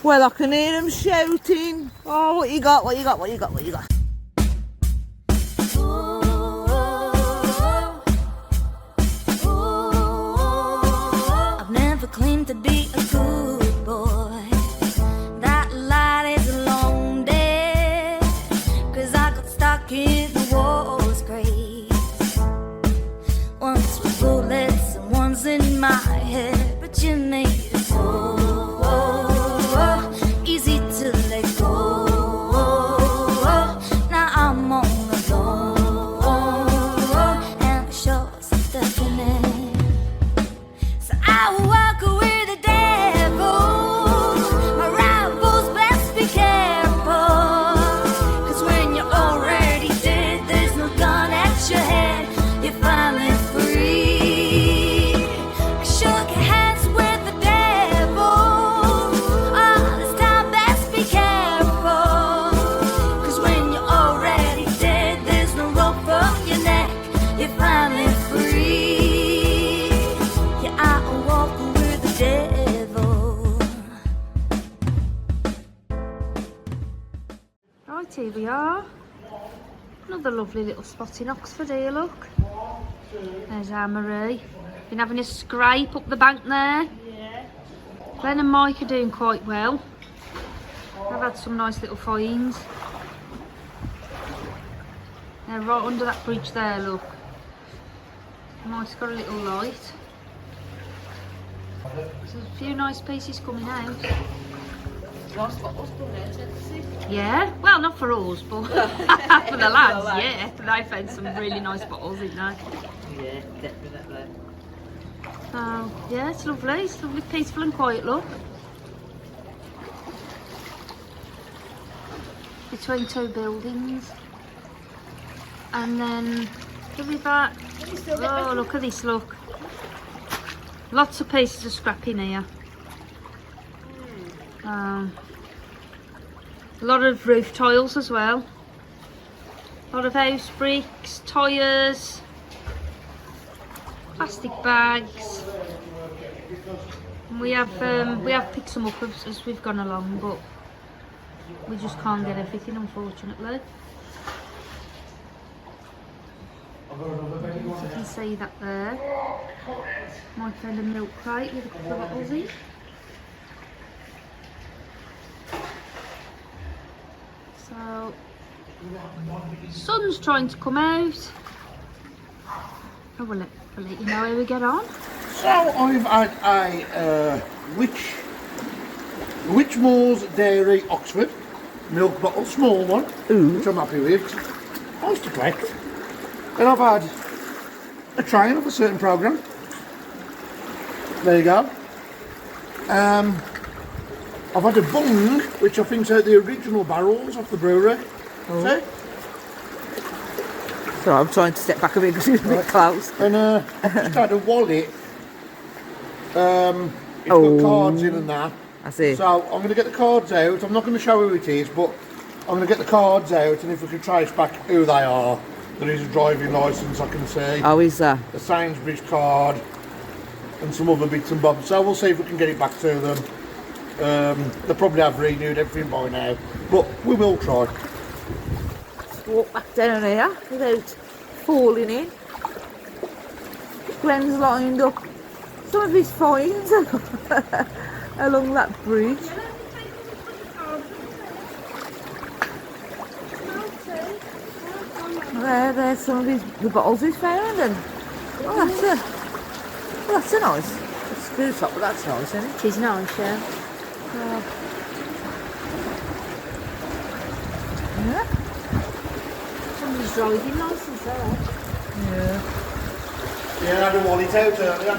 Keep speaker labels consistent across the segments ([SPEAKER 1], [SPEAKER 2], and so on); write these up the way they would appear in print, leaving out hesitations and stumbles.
[SPEAKER 1] Well, I can hear them shouting. Oh, what you got, what you got, what you got, what you got?
[SPEAKER 2] I've never claimed to be a good boy. That light is a long day. 'Cause I got stuck in the war's grace. Once with bullets and one's in my head. But you made it so easy to let go. Now I'm on the road and the shores are deafening. So I will walk with the devil. My rivals best be careful. 'Cause when you're already dead, there's no gun at your head. You're finally free. I shook hands with the devil. Oh, this time best be careful. 'Cause when you're already dead, there's no rope from your neck. You're finally free. Yeah, I walk with the devil.
[SPEAKER 3] Right, here we are. Another lovely little spot in Oxford here, look. There's our Marie. Been having a scrape up the bank there.
[SPEAKER 1] Yeah.
[SPEAKER 3] Glenn and Mike are doing quite well. I've had some nice little finds. They're right under that bridge there, look. Mike's got a little light. There's a few nice pieces coming out.
[SPEAKER 1] Nice bottles coming out, isn't it?
[SPEAKER 3] Yeah, well, not for us, but for the lads, yeah. They found some really nice bottles, didn't they?
[SPEAKER 1] Yeah, definitely.
[SPEAKER 3] So, yeah, it's lovely. It's lovely, peaceful and quiet, look. Between two buildings. And then the river. Oh, look at this, look. Lots of pieces of scrap in here. A lot of roof tiles as well. A lot of house bricks, tyres, plastic bags. And we have picked some up as we've gone along, but we just can't get everything, unfortunately. So you can see that there. Might find a milk crate with a couple of bottles in. So, sun's trying to come out. Oh, we'll let you know how we get on.
[SPEAKER 4] So I've had a Whitmore's Dairy Oxford milk bottle, small one, which I'm happy with. Nice to collect. Then I've had a train of a certain programme. There you go. I've had a bung, which I think's out the original barrels off the brewery. See?
[SPEAKER 1] So I'm trying to step back a bit because it's a bit close.
[SPEAKER 4] And I've just had a wallet. It's got cards in and that.
[SPEAKER 1] I see.
[SPEAKER 4] So I'm going to get the cards out. I'm not going to show who it is, but I'm going to get the cards out, and if we can trace back who they are, there is a driving licence I can see.
[SPEAKER 1] Oh, is there?
[SPEAKER 4] A Sainsbury's card, and some other bits and bobs. So we'll see if we can get it back to them. They probably have renewed everything by now, but we will try.
[SPEAKER 1] Walk back down here without falling in. Glenn's lined up some of his finds along that bridge. There's some of the bottles he's found, and that's a nice. It's a good top, but that's nice, isn't it?
[SPEAKER 3] It is nice, yeah.
[SPEAKER 1] Yeah.
[SPEAKER 3] Somebody's driving licence there.
[SPEAKER 1] Yeah.
[SPEAKER 4] Yeah, I had a wallet out earlier.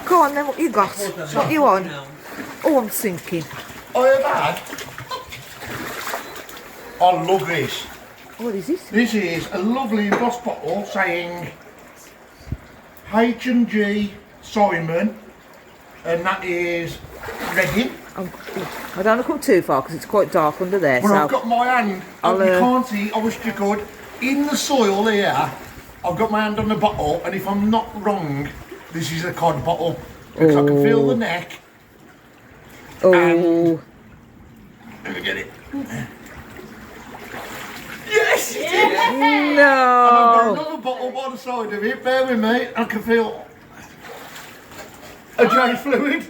[SPEAKER 1] Go on then, what you got? What you want? Oh, I'm sinking.
[SPEAKER 4] I have had. I love this.
[SPEAKER 1] What is this?
[SPEAKER 4] This is a lovely embossed bottle saying H&G Simon, and that is Reading.
[SPEAKER 1] I don't want to come too far because it's quite dark under there.
[SPEAKER 4] Well,
[SPEAKER 1] so
[SPEAKER 4] I've got my hand.
[SPEAKER 1] I'll,
[SPEAKER 4] you can't see. I wish you could. In the soil here, I've got my hand on the bottle, and if I'm not wrong, this is a cod bottle. Because I can feel the neck.
[SPEAKER 1] Oh.
[SPEAKER 4] Let me get it. Yes, it is! And I've
[SPEAKER 1] No.
[SPEAKER 4] got another bottle by the side of it. Bear with me. I can feel a dry fluid.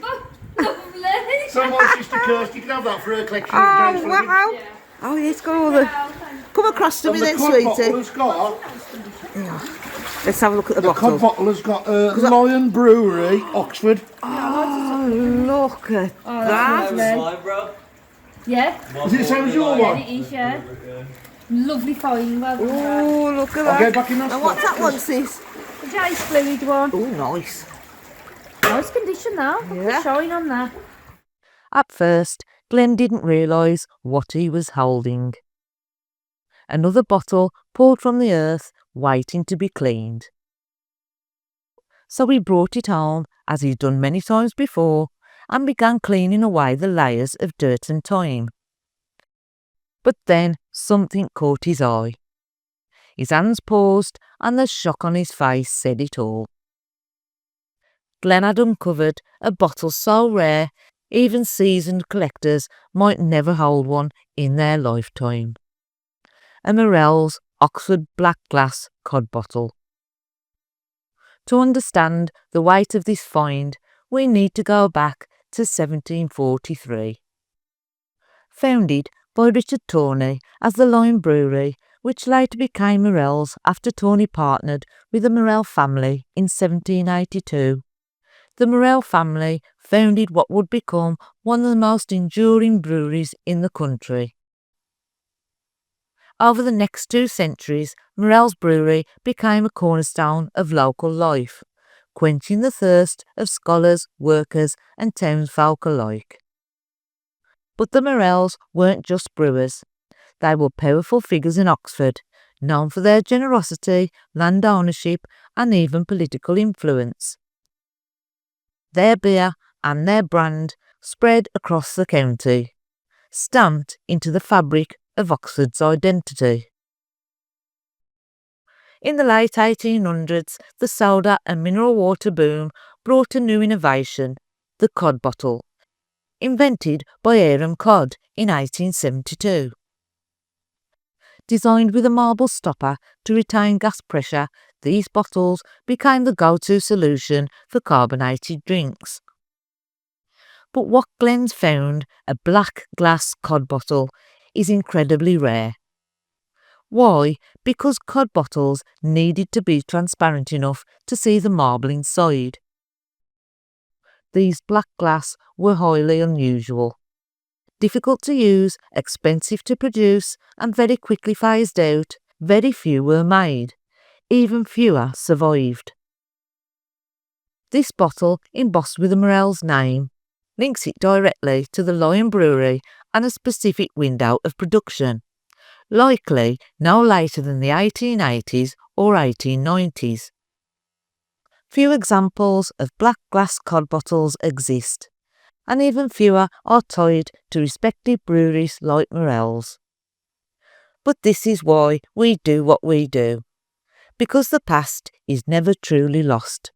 [SPEAKER 3] Lovely.
[SPEAKER 4] So my sister Kirsty can have that for her collection of
[SPEAKER 1] Oh,
[SPEAKER 4] dry fluid.
[SPEAKER 1] wow. Oh, yeah, it's got all the... Come across to me
[SPEAKER 4] And the
[SPEAKER 1] then,
[SPEAKER 4] cod bottle
[SPEAKER 1] sweetie.
[SPEAKER 4] has got...
[SPEAKER 1] Let's have a look at the
[SPEAKER 4] The cod
[SPEAKER 1] bottle.
[SPEAKER 4] bottle has got Lion Brewery, Oxford.
[SPEAKER 1] Oh, look at that.
[SPEAKER 5] Mine, bro.
[SPEAKER 3] Yeah,
[SPEAKER 4] Is it the same as your one?
[SPEAKER 3] it is, yeah. Lovely find, well done, Brad.
[SPEAKER 1] Oh, look at
[SPEAKER 4] I'll go
[SPEAKER 1] that.
[SPEAKER 4] back in that
[SPEAKER 1] And what's
[SPEAKER 4] spot.
[SPEAKER 1] that one, sis?
[SPEAKER 3] The Jace fluid one.
[SPEAKER 1] Oh, nice.
[SPEAKER 3] Nice condition though. Look at
[SPEAKER 1] Yeah.
[SPEAKER 3] the shine on that.
[SPEAKER 6] At first, Glenn didn't realise what he was holding. Another bottle pulled from the earth, waiting to be cleaned. So he brought it home, as he'd done many times before, and began cleaning away the layers of dirt and time. But then something caught his eye. His hands paused, and the shock on his face said it all. Glenn had uncovered a bottle so rare, even seasoned collectors might never hold one in their lifetime. A Morell's Oxford Black Glass cod bottle. To understand the weight of this find, we need to go back to 1743. Founded by Richard Tawney as the Lime Brewery, which later became Morell's after Tawney partnered with the Morell family in 1782. The Morell family founded what would become one of the most enduring breweries in the country. Over the next 2 centuries, Morell's Brewery became a cornerstone of local life, quenching the thirst of scholars, workers and townsfolk alike. But the Morells weren't just brewers. They were powerful figures in Oxford, known for their generosity, land ownership and even political influence. Their beer and their brand spread across the county, stamped into the fabric of Oxford's identity. In the late 1800s, the soda and mineral water boom brought a new innovation, the cod bottle, invented by Aram Cod in 1872. Designed with a marble stopper to retain gas pressure, these bottles became the go-to solution for carbonated drinks. But what Glenn's found, a black glass cod bottle, is incredibly rare. Why? Because cod bottles needed to be transparent enough to see the marble inside. These black glass were highly unusual. Difficult to use, expensive to produce, and very quickly phased out, very few were made. Even fewer survived. This bottle, embossed with the Morell's name, links it directly to the Lion Brewery and a specific window of production, likely no later than the 1880s or 1890s. Few examples of black glass cod bottles exist, and even fewer are tied to respected breweries like Morell's. But this is why we do what we do, because the past is never truly lost,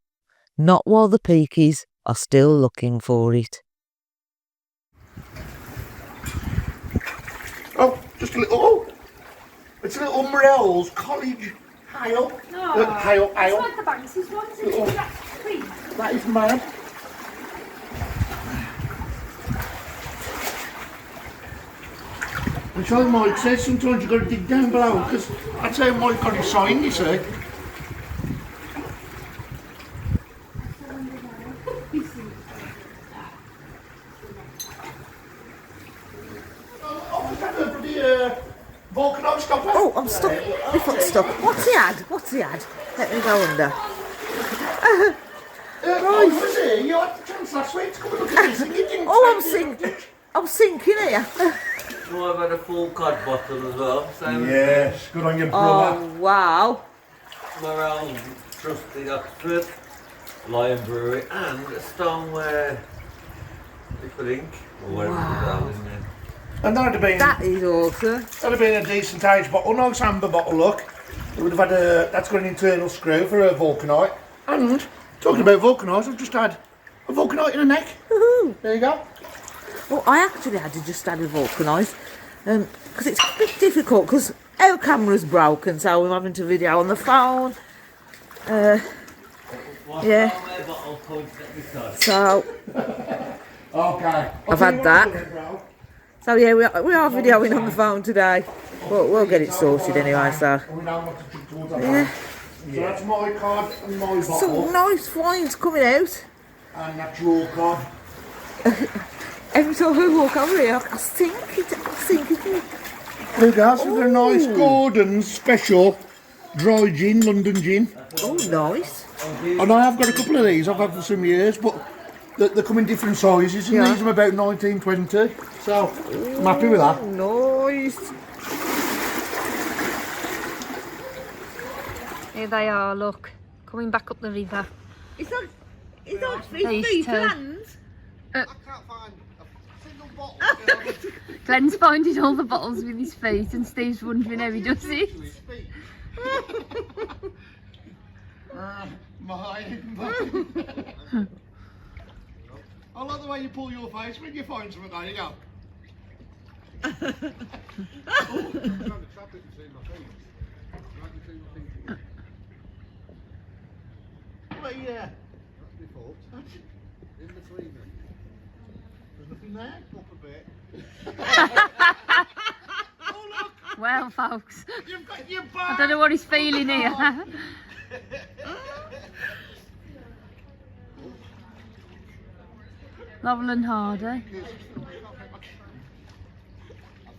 [SPEAKER 6] not while the peakies are still looking for it.
[SPEAKER 4] Oh, just a little. Oh, it's a little Morell's College Ale. Ale.
[SPEAKER 3] It's like the Banksy's one, isn't it?
[SPEAKER 4] Oh.
[SPEAKER 3] With that cream.
[SPEAKER 4] That is mad. That's how Mike says sometimes you've got to dig down below, because that's how Mike got his sign, you see. Oh, is that a bloody volcano stopper?
[SPEAKER 1] Oh, I'm stuck. My foot's stuck. What's he had? What's he had? Let me go under.
[SPEAKER 4] I was here, you had the chance last week to come and look at this and you didn't.
[SPEAKER 1] Oh, I'm sinking here.
[SPEAKER 5] So I've had a full cod bottle as well. Same
[SPEAKER 4] Yes, good on you, brother.
[SPEAKER 1] Oh, wow.
[SPEAKER 5] Morell, trusty Oxford, Lion Brewery, and a stoneware liquid ink, or whatever it's called, isn't it?
[SPEAKER 4] And that'd have been
[SPEAKER 1] That is awesome.
[SPEAKER 4] a decent age bottle, nice amber bottle, look. It would have had that's got an internal screw for a vulcanite. And talking about vulcanites, I've just had a vulcanite in the neck.
[SPEAKER 1] Woohoo!
[SPEAKER 4] There you go.
[SPEAKER 1] Well, I actually had to just add a vulcanise because it's a bit difficult because our camera's broken, so we're having to video on the phone. Yeah. So
[SPEAKER 4] Okay.
[SPEAKER 1] I've had that. So yeah, we are videoing on the phone today. We'll get it sorted anyway. So yeah.
[SPEAKER 4] So that's my card and my bottle.
[SPEAKER 1] Some nice finds coming out.
[SPEAKER 4] And that's your card.
[SPEAKER 1] Every time I walk over here, I think it.
[SPEAKER 4] There you go, so they're nice Gordon's special dry gin, London gin.
[SPEAKER 1] Oh, nice.
[SPEAKER 4] And I have got a couple of these, I've had for some years, but they come in different sizes, and these are about 1920. So I'm happy with that.
[SPEAKER 1] Nice.
[SPEAKER 3] Here they are, look. Coming back up the river.
[SPEAKER 1] It's like
[SPEAKER 3] These
[SPEAKER 1] three
[SPEAKER 3] two.
[SPEAKER 1] hands.
[SPEAKER 4] I can't find a single bottle.
[SPEAKER 3] Glenn's finding all the bottles with his feet and Steve's wondering how he does it.
[SPEAKER 4] Mine. I like the way you pull your face when you find something. There you go. Well, yeah. That's my fault. In between them. There's nothing there. Up a bit. Oh look!
[SPEAKER 3] Well, folks,
[SPEAKER 4] You've got your
[SPEAKER 3] I
[SPEAKER 4] bag!
[SPEAKER 3] don't know what he's feeling here. Laurel and Hardy.
[SPEAKER 4] I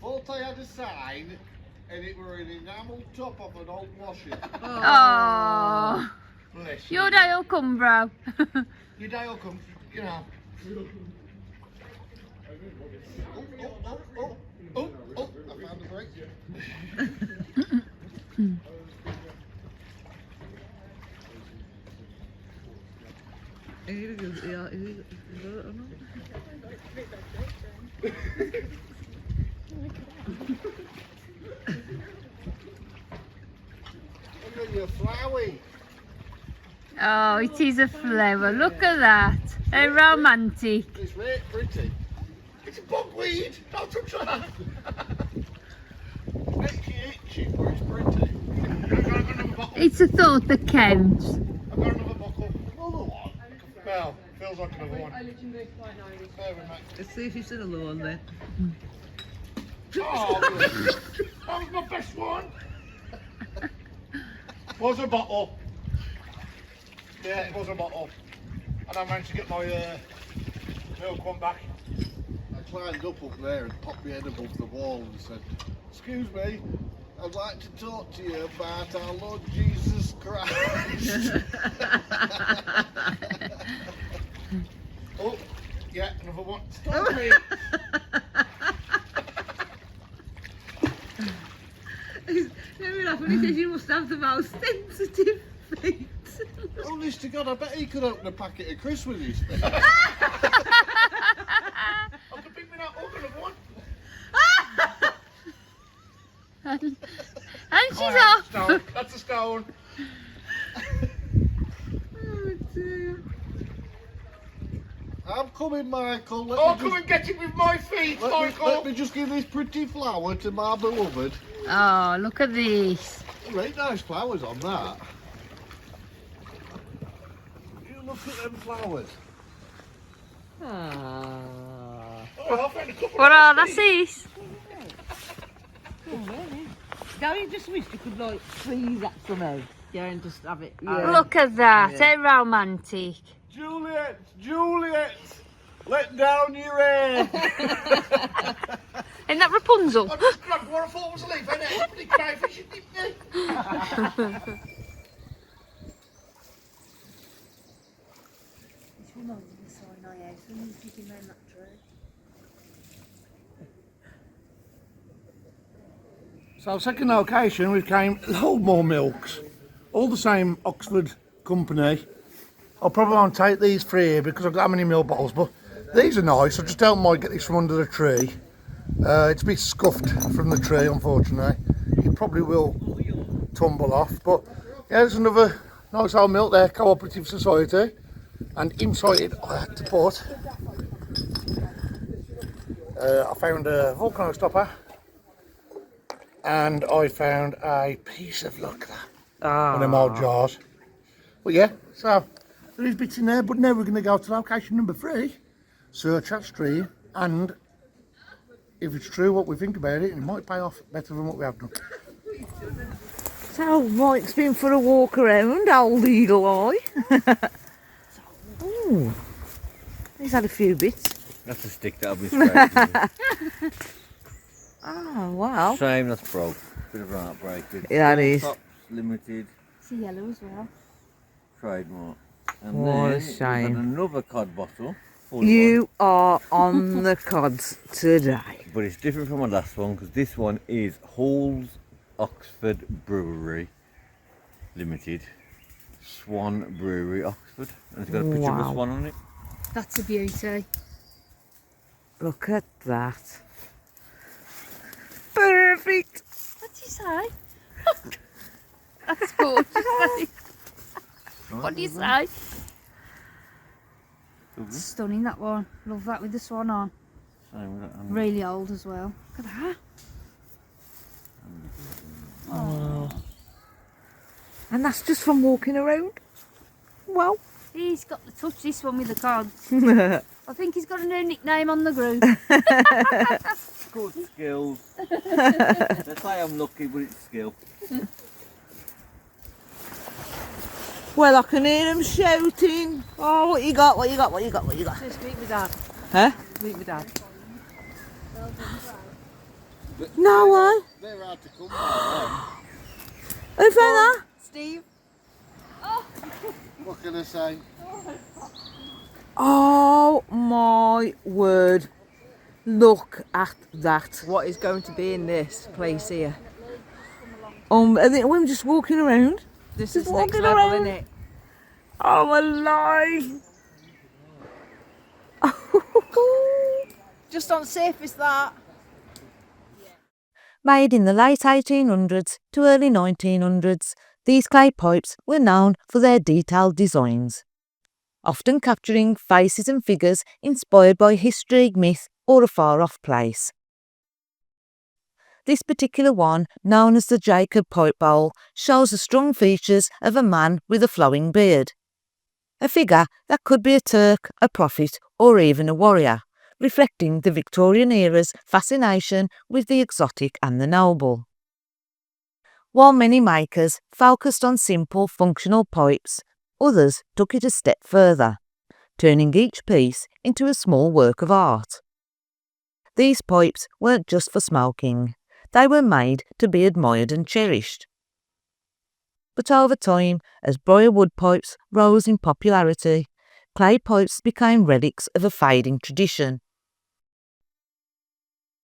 [SPEAKER 4] thought I had a sign and it were an enamel top of an old washing.
[SPEAKER 3] Oh,
[SPEAKER 4] Bless you.
[SPEAKER 3] your day will come, bro.
[SPEAKER 4] Your day will come, you know. Oh, I found a break. Look at your flowy.
[SPEAKER 3] Oh, it is a flower. Look at that. How romantic.
[SPEAKER 4] It's very pretty. It's a bogweed. Don't touch that. Makes you itchy, but it's pretty. I've got another bottle.
[SPEAKER 3] It's a thought that counts.
[SPEAKER 4] I've got another bottle. Another one? Well, feels like another one. There we go.
[SPEAKER 1] Let's see if you've seen another one then.
[SPEAKER 4] Oh, that was my best one. Was a bottle. Yeah, it was a bottle. And I managed to get my milk one back. I climbed up there and popped my head above the wall and said, "Excuse me, I'd like to talk to you about our Lord Jesus Christ." Oh, yeah, another one. Stop me.
[SPEAKER 1] Very laughing. He says you must have the most sensitive feet.
[SPEAKER 4] Honest to God, I bet he could open a packet of crisps with his feet. I could pick me that up another one.
[SPEAKER 3] And she's
[SPEAKER 4] Oh,
[SPEAKER 3] off.
[SPEAKER 4] stone. That's a stone.
[SPEAKER 1] Oh dear.
[SPEAKER 4] I'm coming, Michael. Come and get it with my feet, Michael. Let me just give this pretty flower to my beloved.
[SPEAKER 3] Oh, look at this.
[SPEAKER 4] Right, nice flowers on that. You look at them flowers.
[SPEAKER 1] Ah.
[SPEAKER 4] Oh, I found a couple
[SPEAKER 3] What are
[SPEAKER 4] of
[SPEAKER 3] these?
[SPEAKER 1] Now you just wish you could like freeze that somehow. Yeah, and just have it.
[SPEAKER 3] Look at that. How romantic.
[SPEAKER 4] Juliet, let down your head.
[SPEAKER 3] Isn't that Rapunzel?
[SPEAKER 4] I just grabbed one I thought was a leaf, and it pretty crayfish, didn't it? So second location we came a load more milks. All the same Oxford company. I'll probably won't take these three here because I've got that many milk bottles, but these are nice. I just don't mind get this from under the tree. It's a bit scuffed from the tree, unfortunately. You probably will tumble off. But yeah, there's another nice old milk there, Cooperative Society. And inside it, I had to put, I found a volcano stopper, and I found a piece of luck there. One of them old jars. But yeah, so there is bits in there, but now we're going to go to location number 3, search that stream, and if it's true what we think about it, it might pay off better than what we have done.
[SPEAKER 1] So Mike's been for a walk around, old eagle eye. Ooh, he's had a few bits.
[SPEAKER 5] That's a stick that'll be scraped.
[SPEAKER 1] Oh wow.
[SPEAKER 5] Shame that's broke. Bit of an outbreak.
[SPEAKER 1] Yeah, it is.
[SPEAKER 5] Tops, limited,
[SPEAKER 3] It's a yellow as well.
[SPEAKER 5] trademark. And
[SPEAKER 1] What a
[SPEAKER 5] then we've got
[SPEAKER 1] shame.
[SPEAKER 5] another cod bottle. full of
[SPEAKER 1] You are on the cods today.
[SPEAKER 5] one. But it's different from my last one because this one is Hall's Oxford Brewery Limited. Swan Brewery Oxford. And it's got a picture of a
[SPEAKER 1] Wow.
[SPEAKER 5] swan on it.
[SPEAKER 3] That's a beauty.
[SPEAKER 1] Look at that. Perfect.
[SPEAKER 3] What'd you say? That's gorgeous. What do you say?
[SPEAKER 5] Lovely.
[SPEAKER 3] Stunning, that one. Love that with the swan on.
[SPEAKER 5] Same with that, and
[SPEAKER 3] Really old as well. Look at that.
[SPEAKER 1] And that's just from walking around. Wow.
[SPEAKER 3] He's got the touch, this one with the cards. I think he's got a new nickname on the group.
[SPEAKER 5] good skills. They say I'm lucky, but it's skill.
[SPEAKER 1] Well, I can hear them shouting. Oh, what you got, what you got, what you got, what you got?
[SPEAKER 7] Just meet my dad.
[SPEAKER 1] Huh?
[SPEAKER 7] Meet my dad.
[SPEAKER 1] No way.
[SPEAKER 4] They're hard to come by.
[SPEAKER 1] Who found that?
[SPEAKER 7] Steve.
[SPEAKER 4] What can I say?
[SPEAKER 1] Oh my word. Look at that.
[SPEAKER 7] What is going to be in this place here?
[SPEAKER 1] I think we're just walking around.
[SPEAKER 7] This
[SPEAKER 1] Just
[SPEAKER 7] is next
[SPEAKER 1] walking
[SPEAKER 7] level,
[SPEAKER 1] around.
[SPEAKER 7] isn't it?
[SPEAKER 1] Oh my life.
[SPEAKER 7] Just on surface that.
[SPEAKER 6] Made in the late 1800s to early 1900s, these clay pipes were known for their detailed designs, often capturing faces and figures inspired by history, myth, or a far-off place. This particular one, known as the Jacob Pipe Bowl, shows the strong features of a man with a flowing beard. A figure that could be a Turk, a prophet, or even a warrior, reflecting the Victorian era's fascination with the exotic and the noble. While many makers focused on simple, functional pipes, others took it a step further, turning each piece into a small work of art. These pipes weren't just for smoking, they were made to be admired and cherished. But over time, as briarwood pipes rose in popularity, clay pipes became relics of a fading tradition.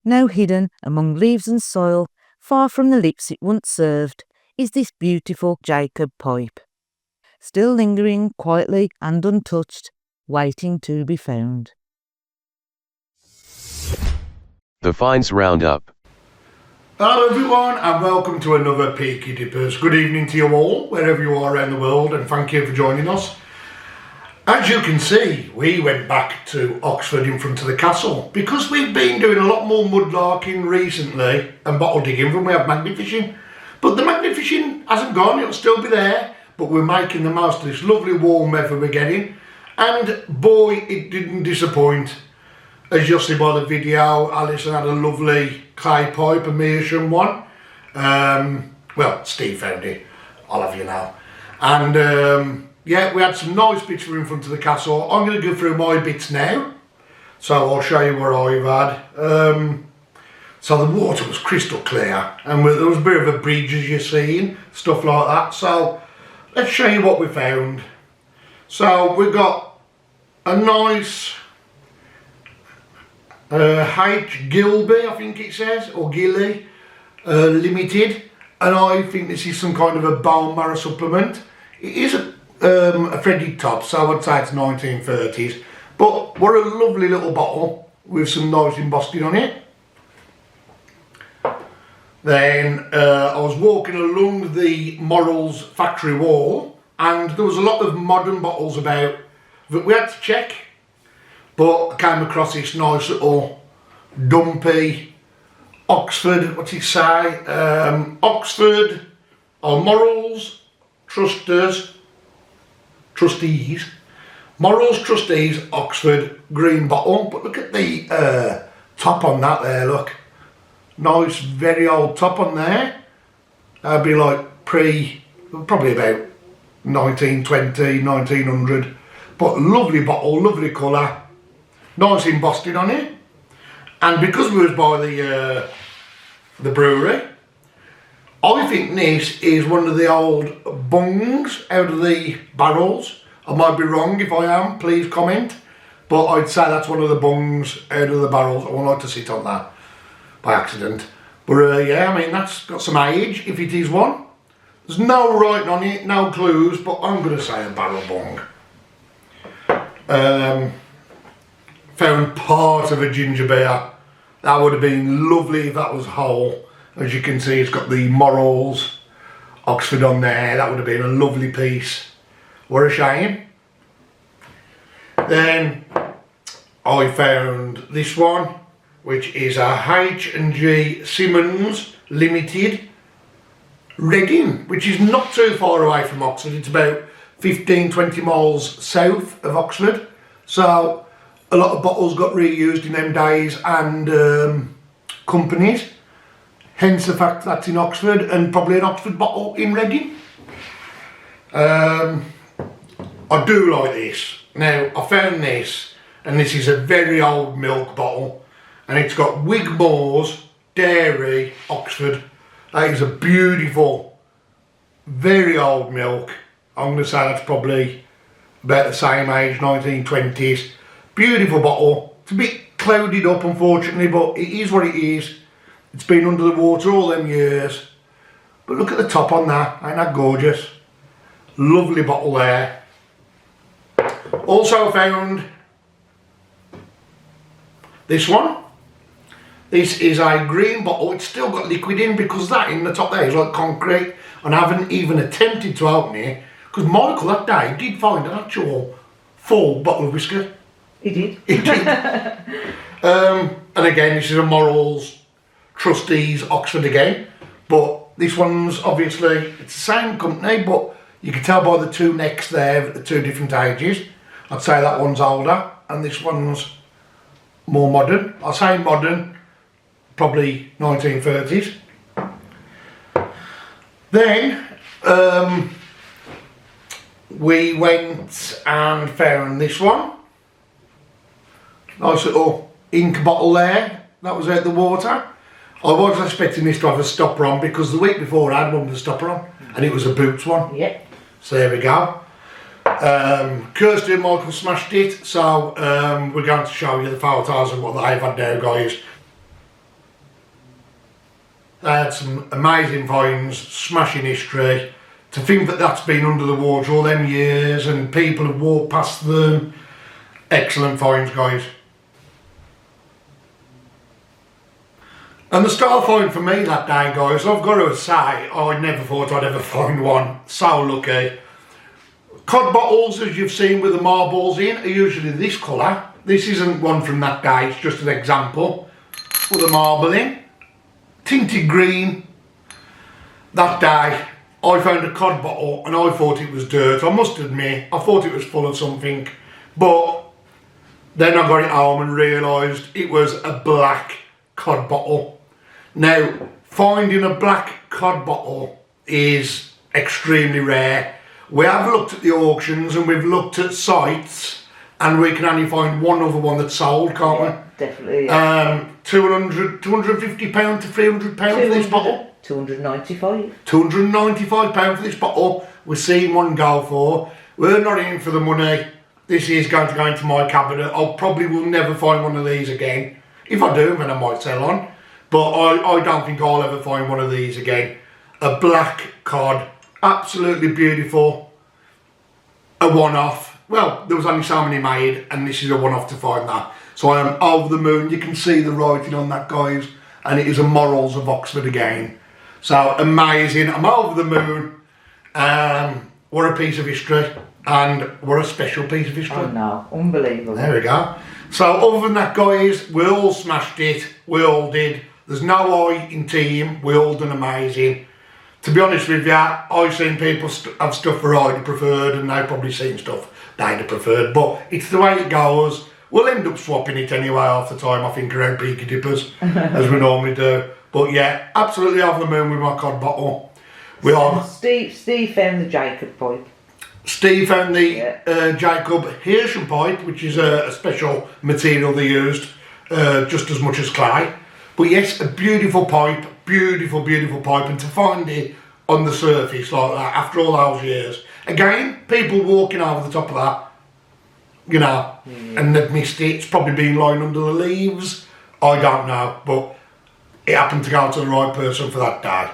[SPEAKER 6] Now hidden among leaves and soil, far from the lips it once served, is this beautiful Jacob pipe, still lingering quietly and untouched, waiting to be found.
[SPEAKER 8] The Finds Roundup.
[SPEAKER 4] Hello everyone and welcome to another Peaky Dippers. Good evening to you all, wherever you are around the world, and thank you for joining us. As you can see, we went back to Oxford in front of the castle because we've been doing a lot more mudlarking recently and bottle digging than we have magnet fishing. But the magnet fishing hasn't gone, it'll still be there, but we're making the most of this lovely warm weather we're getting, and boy, it didn't disappoint. As you'll see by the video, Alison had a lovely clay pipe, a Meerschaum one. Well, Steve found it, I'll have you know. And yeah, we had some nice bits for in front of the castle. I'm going to go through my bits now, so I'll show you what I've had. So the water was crystal clear, and there was a bit of a bridge as you're seeing, stuff like that. So let's show you what we found. So we've got a nice H. Gilby, I think it says, or Gilly, limited, and I think this is some kind of a bone marrow supplement. It is a threaded top, so I'd say it's 1930s, but what a lovely little bottle with some nice embossing on it. Then I was walking along the Morals factory wall, and there was a lot of modern bottles about that we had to check. But I came across this nice little dumpy Oxford, what's it say? Oxford, Morals Trustees, Morals Trustees Oxford green bottle. But look at the top on that there, look. Nice, very old top on there. That'd be like probably about 1920, 1900. But lovely bottle, lovely colour. Nice embossed on it. And because we was by the brewery, I think this is one of the old bungs out of the barrels. I might be wrong. If I am, please comment. But I'd say that's one of the bungs out of the barrels. I won't like to sit on that by accident. But yeah, I mean, that's got some age, if it is one. There's no writing on it, no clues, but I'm going to say a barrel bung. Found part of a ginger beer. That would have been lovely if that was whole. As you can see, it's got the Morals Oxford on there. That would have been a lovely piece. What a shame. Then I found this one, which is a H&G Simmons Limited Reading, which is not too far away from Oxford. It's about 15-20 miles south of Oxford. So a lot of bottles got reused in them days, and companies. Hence the fact that's in Oxford, and probably an Oxford bottle in Reading. I do like this. Now, I found this, and this is a very old milk bottle, and it's got Wigmore's Dairy Oxford. That is a beautiful, very old milk. I'm going to say that's probably about the same age, 1920s. Beautiful bottle. It's a bit clouded up, unfortunately, but it is what it is. It's been under the water all them years. But look at the top on that. Ain't that gorgeous? Lovely bottle there. Also found this one. This is a green bottle. It's still got liquid in, because that in the top there is like concrete, and I haven't even attempted to open it, because Michael that day did find an actual full bottle of whiskey.
[SPEAKER 1] He did.
[SPEAKER 4] He did. And again, this is a Morals Trustees Oxford again, but this one's obviously, it's the same company, but you can tell by the two necks there at the two different ages. I'd say that one's older and this one's more modern. I'll say modern, probably 1930s. Then we went and found this one. Nice little ink bottle there. That was out the water. I was expecting this to have a stopper on, because the week before I had one with a stopper on, and it was a Boots one.
[SPEAKER 1] Yep.
[SPEAKER 4] So there we go. Kirsty and Michael smashed it, so we're going to show you the photos of what they've had now, guys. They had some amazing finds, smashing history. To think that that's been under the water all them years and people have walked past them. Excellent finds, guys. And the star find for me that day, guys, I've got to say, I never thought I'd ever find one. So lucky. Cod bottles, as you've seen with the marbles in, are usually this colour. This isn't one from that day, it's just an example. With the marble in. Tinted green. That day, I found a cod bottle and I thought it was dirt. I must admit, I thought it was full of something. But then I got it home and realised it was a black cod bottle. Now, finding a black cod bottle is extremely rare. We have looked at the auctions and we've looked at sites, and we can only find one other one that's sold, can't we?
[SPEAKER 1] Definitely, yeah.
[SPEAKER 4] £250 to £300 for this bottle.
[SPEAKER 1] 295.
[SPEAKER 4] £295 for this bottle. We're seeing one go for. We're not in for the money. This is going to go into my cabinet. I probably will never find one of these again. If I do, then I might sell on. But I don't think I'll ever find one of these again. A black cod. Absolutely beautiful. A one-off. Well, there was only so many made, and this is a one-off to find that. So I am over the moon. You can see the writing on that, guys. and it is a Morals of Oxford again. So amazing, I'm over the moon. What a piece of history, and what a special piece of history.
[SPEAKER 1] Oh no, unbelievable.
[SPEAKER 4] There we go. So other than that, guys, we all smashed it, we all did. There's no I in team, we all done amazing. To be honest with you, I've seen people have stuff that I'd have preferred, and they've probably seen stuff they'd have preferred, but it's the way it goes. We'll end up swapping it anyway half the time, I think, around Peaky Dippers, as we normally do. But yeah, absolutely over the moon with my cod bottle. We are.
[SPEAKER 1] Steve found the Jacob pipe.
[SPEAKER 4] Steve found the Jacob Hirschen pipe, which is a special material they used, just as much as clay. But yes, a beautiful pipe, beautiful, beautiful pipe, and to find it on the surface like that after all those years. Again, people walking over the top of that, you know, and they've missed it. It's probably been lying under the leaves. I don't know, but it happened to go to the right person for that day.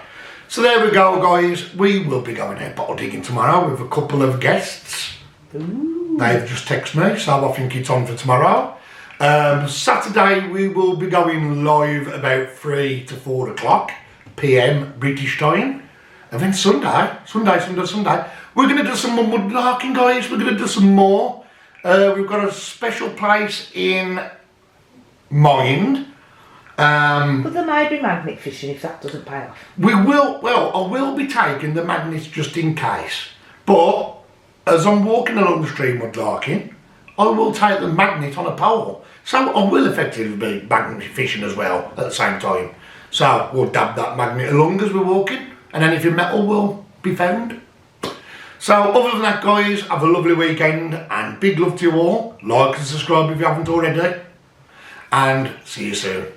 [SPEAKER 4] So there we go, guys. We will be going out bottle digging tomorrow with a couple of guests. Ooh. They've just texted me, so I think it's on for tomorrow. Saturday we will be going live about 3 to 4 o'clock PM British time. And then Sunday, we're going to do some more mudlarking, guys. We're going to do some more. We've got a special place in mind.
[SPEAKER 1] But there may be magnet fishing if that doesn't pay off.
[SPEAKER 4] I will be taking the magnets just in case. But as I'm walking along the stream mudlarking, I will take the magnet on a pole. So I will effectively be magnet fishing as well at the same time. So we'll dab that magnet along as we're walking, and anything metal will be found. So other than that, guys, have a lovely weekend, and big love to you all. Like and subscribe if you haven't already, and see you soon.